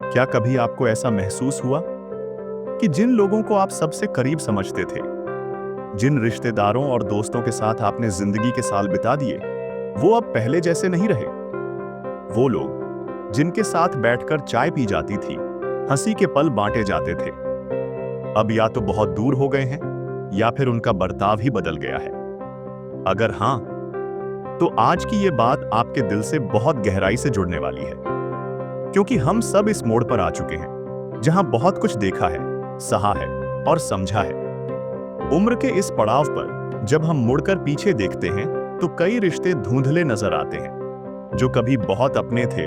क्या कभी आपको ऐसा महसूस हुआ कि जिन लोगों को आप सबसे करीब समझते थे, जिन रिश्तेदारों और दोस्तों के साथ आपने जिंदगी के साल बिता दिए, वो अब पहले जैसे नहीं रहे? वो लोग जिनके साथ बैठकर चाय पी जाती थी, हंसी के पल बांटे जाते थे, अब या तो बहुत दूर हो गए हैं या फिर उनका बर्ताव ही बदल गया है। अगर हां, तो आज की ये बात आपके दिल से बहुत गहराई से जुड़ने वाली है, क्योंकि हम सब इस मोड़ पर आ चुके हैं जहां बहुत कुछ देखा है, सहा है और समझा है। उम्र के इस पड़ाव पर जब हम मुड़कर पीछे देखते हैं तो कई रिश्ते धुंधले नजर आते हैं। जो कभी बहुत अपने थे,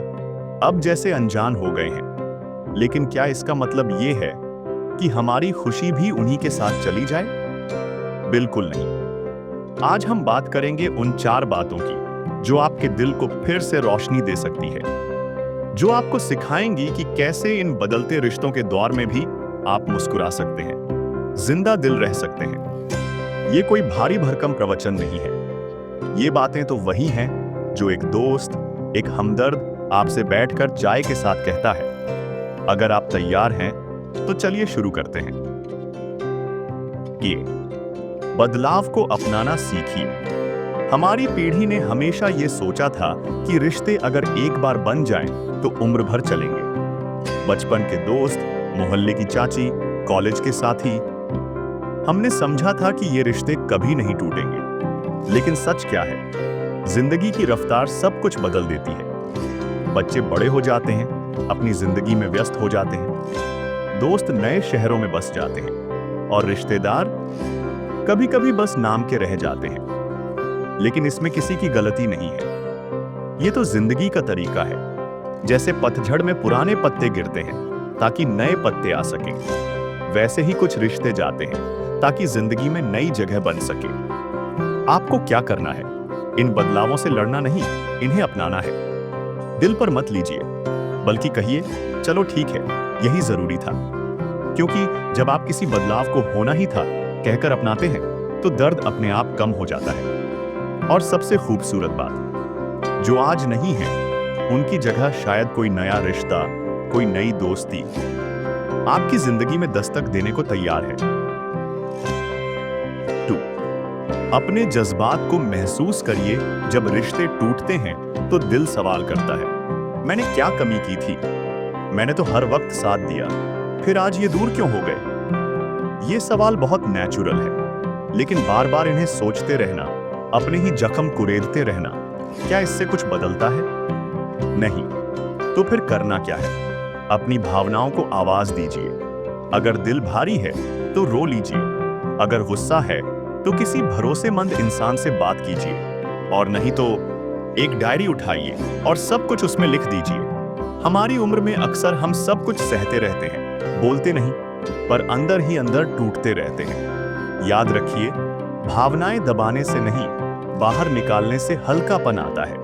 अब जैसे अनजान हो गए हैं। लेकिन क्या इसका मतलब ये है कि हमारी खुशी भी उन्हीं के साथ चली जाए? बिल्कुल नहीं। आज हम बात करेंगे उन 4 बातों की जो आपके दिल को फिर से रोशनी दे सकती है, जो आपको सिखाएंगी कि कैसे इन बदलते रिश्तों के दौर में भी आप मुस्कुरा सकते हैं, जिंदा दिल रह सकते हैं। ये कोई भारी भरकम प्रवचन नहीं है। ये बातें तो वही हैं जो एक दोस्त, एक हमदर्द आपसे बैठकर चाय के साथ कहता है। अगर आप तैयार हैं तो चलिए शुरू करते हैं। ये बदलाव को अपनाना सीखिए। हमारी पीढ़ी ने हमेशा ये सोचा था कि रिश्ते अगर एक बार बन जाएं तो उम्र भर चलेंगे। बचपन के दोस्त, मोहल्ले की चाची, कॉलेज के साथी, हमने समझा था कि ये रिश्ते कभी नहीं टूटेंगे। लेकिन सच क्या है? जिंदगी की रफ्तार सब कुछ बदल देती है। बच्चे बड़े हो जाते हैं, अपनी जिंदगी में व्यस्त हो जाते हैं, दोस्त नए शहरों में बस जाते हैं और रिश्तेदार कभी कभी बस नाम के रह जाते हैं। लेकिन इसमें किसी की गलती नहीं है। ये तो जिंदगी का तरीका है। जैसे पतझड़ में पुराने पत्ते गिरते हैं ताकि नए पत्ते आ सकें, वैसे ही कुछ रिश्ते जाते हैं ताकि जिंदगी में नई जगह बन सके। आपको क्या करना है? इन बदलावों से लड़ना नहीं, इन्हें अपनाना है। दिल पर मत लीजिए, बल्कि कहिए, चलो ठीक है, यही जरूरी था। क्योंकि जब आप किसी बदलाव को होना ही था कहकर अपनाते हैं तो दर्द अपने आप कम हो जाता है। और सबसे खूबसूरत बात, जो आज नहीं है उनकी जगह शायद कोई नया रिश्ता, कोई नई दोस्ती आपकी जिंदगी में दस्तक देने को तैयार है। 2. अपने जज्बात को महसूस करिए। जब रिश्ते टूटते हैं तो दिल सवाल करता है, मैंने क्या कमी की थी? मैंने तो हर वक्त साथ दिया, फिर आज ये दूर क्यों हो गए? ये सवाल बहुत नेचुरल है, लेकिन बार बार इन्हें सोचते रहना, अपने ही जख्म कुरेदते रहना, क्या इससे कुछ बदलता है? नहीं। तो फिर करना क्या है? अपनी भावनाओं को आवाज दीजिए। अगर दिल भारी है तो रो लीजिए। अगर गुस्सा है तो किसी भरोसेमंद इंसान से बात कीजिए, और नहीं तो एक डायरी उठाइए और सब कुछ उसमें लिख दीजिए। हमारी उम्र में अक्सर हम सब कुछ सहते रहते हैं, बोलते नहीं, पर अंदर ही अंदर टूटते रहते हैं। याद रखिए, भावनाएं दबाने से नहीं, बाहर निकालने से हल्कापन आता है।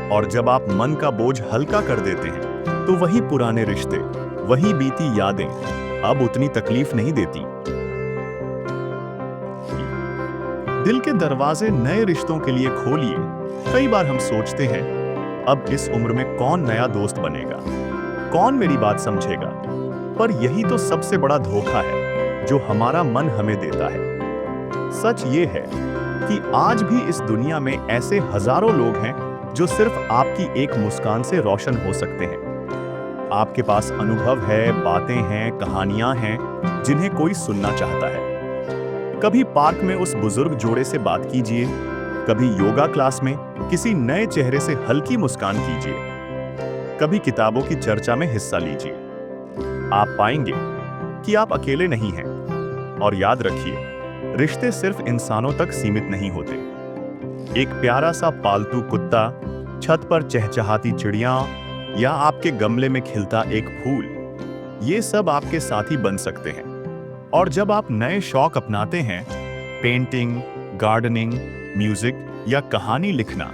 और जब आप मन का बोझ हल्का कर देते हैं तो वही पुराने रिश्ते, वही बीती यादें अब उतनी तकलीफ नहीं देती। दिल के दरवाजे नए रिश्तों के लिए खोलिए। कई बार हम सोचते हैं, अब इस उम्र में कौन नया दोस्त बनेगा, कौन मेरी बात समझेगा? पर यही तो सबसे बड़ा धोखा है जो हमारा मन हमें देता है। सच ये है कि आज भी इस दुनिया में ऐसे हजारों लोग हैं जो सिर्फ आपकी एक मुस्कान से रोशन हो सकते हैं। आपके पास अनुभव है, बातें हैं, कहानियां हैं जिन्हें कोई सुनना चाहता है। कभी पार्क में उस बुजुर्ग जोड़े से बात कीजिए, कभी योगा क्लास में किसी नए चेहरे से हल्की मुस्कान कीजिए, कभी किताबों की चर्चा में हिस्सा लीजिए। आप पाएंगे कि आप अकेले नहीं हैं। और याद रखिए, रिश्ते सिर्फ इंसानों तक सीमित नहीं होते। एक प्यारा सा पालतू कुत्ता, छत पर चहचहाती चिड़िया या आपके गमले में खिलता एक फूल, ये सब आपके साथी बन सकते हैं। और जब आप नए शौक अपनाते हैं, पेंटिंग, गार्डनिंग, म्यूजिक या कहानी लिखना,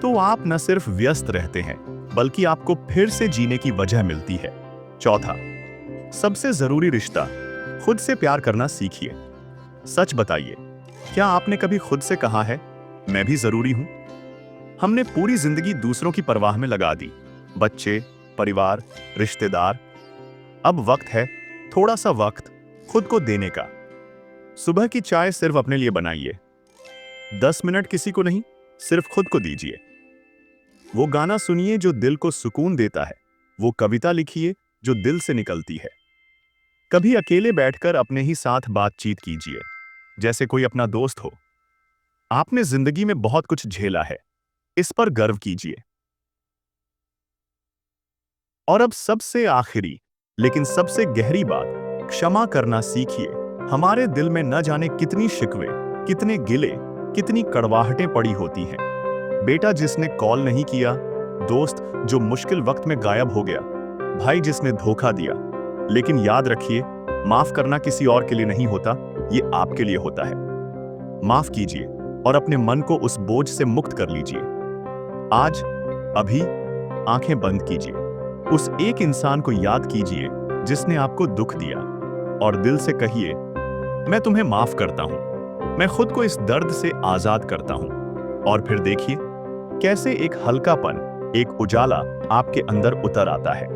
तो आप न सिर्फ व्यस्त रहते हैं, बल्कि आपको फिर से जीने की वजह मिलती है। 4. सबसे जरूरी रिश्ता, खुद से प्यार करना सीखिए। सच बताइए, क्या आपने कभी खुद से कहा है, मैं भी जरूरी हूं? हमने पूरी जिंदगी दूसरों की परवाह में लगा दी। बच्चे, परिवार, रिश्तेदार, अब वक्त है थोड़ा सा वक्त खुद को देने का। सुबह की चाय सिर्फ अपने लिए बनाइए। 10 मिनट किसी को नहीं, सिर्फ खुद को दीजिए। वो गाना सुनिए जो दिल को सुकून देता है। वो कविता लिखिए जो दिल से निकलती है। कभी अकेले बैठकर अपने ही साथ बातचीत कीजिए, जैसे कोई अपना दोस्त हो। आपने जिंदगी में बहुत कुछ झेला है, इस पर गर्व कीजिए। और अब सबसे आखिरी लेकिन सबसे गहरी बात, क्षमा करना सीखिए। हमारे दिल में न जाने कितनी शिकवे, कितने गिले, कितनी कड़वाहटें पड़ी होती हैं। बेटा जिसने कॉल नहीं किया, दोस्त जो मुश्किल वक्त में गायब हो गया, भाई जिसने धोखा दिया। लेकिन याद रखिए, माफ करना किसी और के लिए नहीं होता, ये आपके लिए होता है। माफ कीजिए और अपने मन को उस बोझ से मुक्त कर लीजिए। आज, अभी, आंखें बंद कीजिए। उस एक इंसान को याद कीजिए जिसने आपको दुख दिया, और दिल से कहिए, मैं तुम्हें माफ करता हूं, मैं खुद को इस दर्द से आजाद करता हूं। और फिर देखिए कैसे एक हल्कापन, एक उजाला आपके अंदर उतर आता है।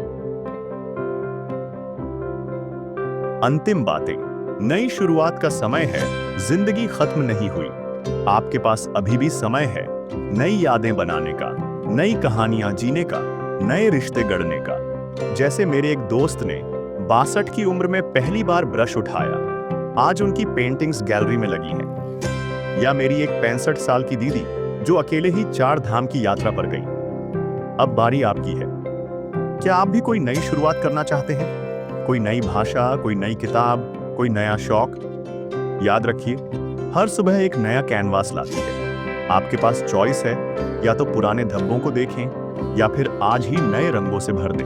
अंतिम बातें, नई शुरुआत का समय है, जिंदगी खत्म नहीं हुई। आपके पास अभी भी समय है नई यादें बनाने का, नई कहानियां जीने का, नए रिश्ते गढ़ने का। जैसे मेरे एक दोस्त ने 62 की उम्र में पहली बार ब्रश उठाया, आज उनकी पेंटिंग्स गैलरी में लगी हैं। या मेरी एक 65 साल की दीदी जो अकेले ही 4 धाम की यात्रा पर गई। अब बारी आपकी है। क्या आप भी कोई नई शुरुआत करना चाहते हैं? कोई नई भाषा, कोई नई किताब, कोई नया शौक? याद रखिए, हर सुबह एक नया कैनवास लाती है। आपके पास चॉइस है, या तो पुराने धब्बों को देखें या फिर आज ही नए रंगों से भर दें।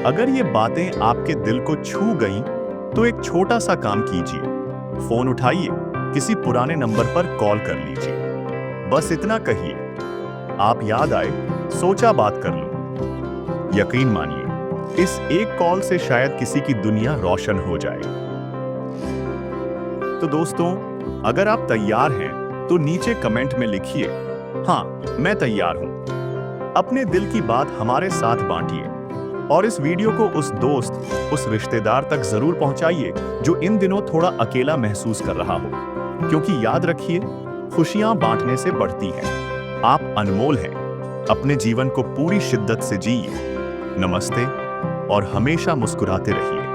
अगर ये बातें आपके दिल को छू गईं, तो एक छोटा सा काम कीजिए। फोन उठाइए, किसी पुराने नंबर पर कॉल कर लीजिए। बस इतना कहिए, आप याद आए, सोचा बात कर लूं। यकीन मानिए, इस एक कॉल से शायद किसी की दुनिया रोशन हो जाए। तो दोस्तों, अगर आप तैयार हैं तो नीचे कमेंट में लिखिए, हाँ मैं तैयार हूं। अपने दिल की बात हमारे साथ बांटिए, और इस वीडियो को उस दोस्त, उस रिश्तेदार तक जरूर पहुंचाइए जो इन दिनों थोड़ा अकेला महसूस कर रहा हो। क्योंकि याद रखिए, खुशियां बांटने से बढ़ती हैं। आप अनमोल हैं। अपने जीवन को पूरी शिद्दत से जिए। नमस्ते, और हमेशा मुस्कुराते रहिए।